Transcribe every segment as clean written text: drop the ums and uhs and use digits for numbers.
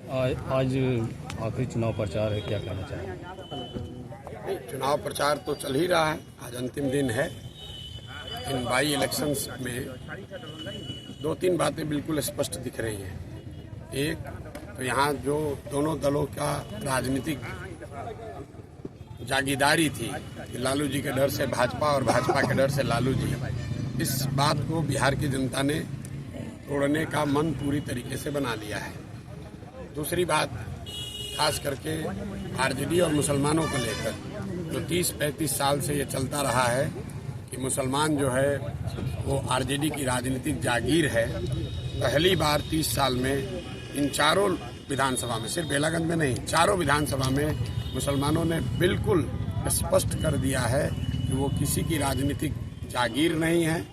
आज आखिरी चुनाव प्रचार है, क्या कहना चाहेंगे? चुनाव प्रचार तो चल ही रहा है, आज अंतिम दिन है। इन बाई इलेक्शंस में दो तीन बातें बिल्कुल स्पष्ट दिख रही हैं। एक तो यहाँ जो दोनों दलों का राजनीतिक जागीदारी थी कि लालू जी के डर से भाजपा और भाजपा के डर से लालू जी, इस बात को बिहार की जनता ने तोड़ने का मन पूरी तरीके से बना लिया है। दूसरी बात, खास करके आरजेडी और मुसलमानों को लेकर जो 30-35 साल से ये चलता रहा है कि मुसलमान जो है वो आरजेडी की राजनीतिक जागीर है। पहली बार 30 साल में इन चारों विधानसभा में, सिर्फ बेलागंज में नहीं, चारों विधानसभा में मुसलमानों ने बिल्कुल स्पष्ट कर दिया है कि वो किसी की राजनीतिक जागीर नहीं है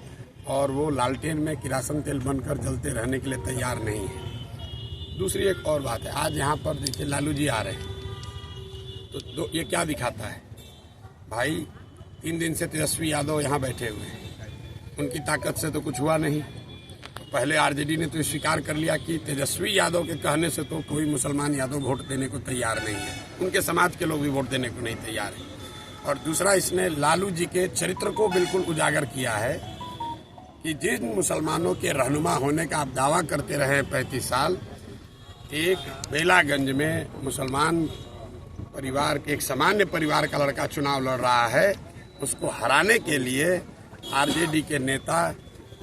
और वो लालटेन में किरासन तेल बनकर जलते रहने के लिए तैयार नहीं है। दूसरी एक और बात है, आज यहाँ पर देखिए लालू जी आ रहे हैं तो ये क्या दिखाता है भाई? 3 दिन से तेजस्वी यादव यहाँ बैठे हुए हैं, उनकी ताकत से तो कुछ हुआ नहीं। तो पहले आरजेडी ने तो स्वीकार कर लिया कि तेजस्वी यादव के कहने से तो कोई मुसलमान यादव वोट देने को तैयार नहीं है, उनके समाज के लोग भी वोट देने को नहीं तैयार है। और दूसरा, इसने लालू जी के चरित्र को बिल्कुल उजागर किया है कि जिन मुसलमानों के रहनुमा होने का आप दावा करते रहे 35 साल, एक बेलागंज में मुसलमान परिवार के एक सामान्य परिवार का लड़का चुनाव लड़ रहा है, उसको हराने के लिए आरजेडी के नेता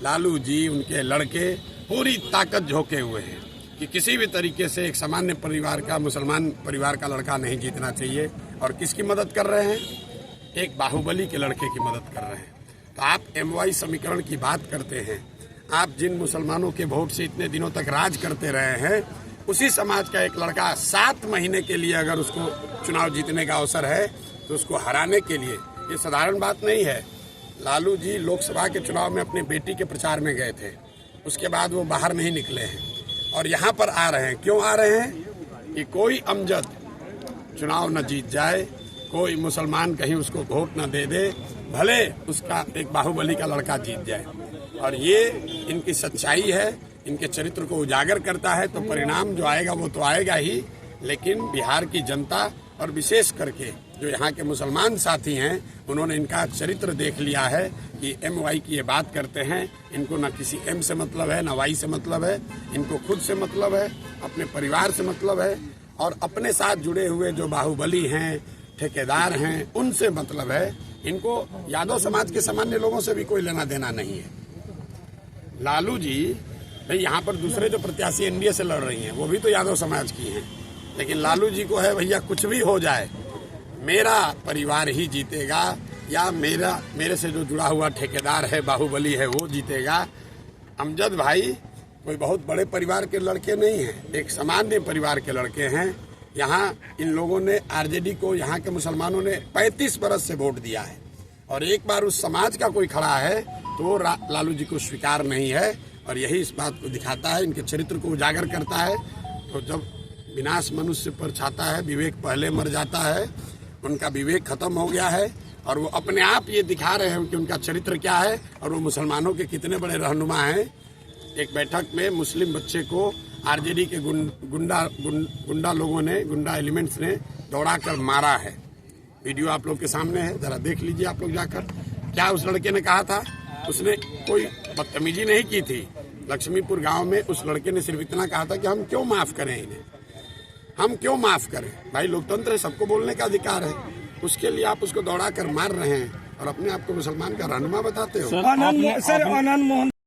लालू जी, उनके लड़के पूरी ताकत झोंके हुए हैं कि किसी भी तरीके से एक सामान्य परिवार का, मुसलमान परिवार का लड़का नहीं जीतना चाहिए। और किसकी मदद कर रहे हैं? एक बाहुबली के लड़के की मदद कर रहे हैं। तो आप MY समीकरण की बात करते हैं, आप जिन मुसलमानों के वोट से इतने दिनों तक राज करते रहे हैं, उसी समाज का एक लड़का 7 महीने के लिए अगर उसको चुनाव जीतने का अवसर है तो उसको हराने के लिए, ये साधारण बात नहीं है। लालू जी लोकसभा के चुनाव में अपने बेटी के प्रचार में गए थे, उसके बाद वो बाहर नहीं निकले हैं और यहाँ पर आ रहे हैं। क्यों आ रहे हैं? कि कोई अमजद चुनाव न जीत जाए, कोई मुसलमान कहीं उसको वोट न दे दे, भले उसका एक बाहुबली का लड़का जीत जाए। और ये इनकी सच्चाई है, इनके चरित्र को उजागर करता है। तो परिणाम जो आएगा वो तो आएगा ही, लेकिन बिहार की जनता और विशेष करके जो यहाँ के मुसलमान साथी हैं, उन्होंने इनका चरित्र देख लिया है कि MY की ये बात करते हैं, इनको न किसी M से मतलब है, न Y से मतलब है, इनको खुद से मतलब है, अपने परिवार से मतलब है और अपने साथ जुड़े हुए जो बाहुबली हैं, ठेकेदार हैं, उनसे मतलब है। इनको यादव समाज के सामान्य लोगों से भी कोई लेना देना नहीं है। लालू जी भाई, यहाँ पर दूसरे जो प्रत्याशी NDA से लड़ रही हैं वो भी तो यादव समाज की हैं, लेकिन लालू जी को है भैया कुछ भी हो जाए, मेरा परिवार ही जीतेगा या मेरे से जो जुड़ा हुआ ठेकेदार है, बाहुबली है, वो जीतेगा। अमजद भाई कोई बहुत बड़े परिवार के लड़के नहीं हैं, एक सामान्य परिवार के लड़के हैं। यहाँ इन लोगों ने आरजेडी को, यहाँ के मुसलमानों ने 35 बरस से वोट दिया है और एक बार उस समाज का कोई खड़ा है तो वो लालू जी को स्वीकार नहीं है। और यही इस बात को दिखाता है, इनके चरित्र को उजागर करता है। तो जब विनाश मनुष्य पर छाता है, विवेक पहले मर जाता है, उनका विवेक खत्म हो गया है और वो अपने आप ये दिखा रहे हैं कि उनका चरित्र क्या है और वो मुसलमानों के कितने बड़े रहनुमा हैं। एक बैठक में मुस्लिम बच्चे को आरजेडी के गुंडा लोगों ने, गुंडा एलिमेंट्स ने दौड़ा कर मारा है। वीडियो आप लोग के सामने है, जरा देख लीजिए आप लोग जाकर। क्या उस लड़के ने कहा था? उसने कोई बदतमीजी नहीं की थी। लक्ष्मीपुर गांव में उस लड़के ने सिर्फ इतना कहा था कि हम क्यों माफ करें इन्हें, हम क्यों माफ करें। भाई लोकतंत्र है, सबको बोलने का अधिकार है, उसके लिए आप उसको दौड़ा कर मार रहे हैं और अपने आप को मुसलमान का रहनुमा बताते हो।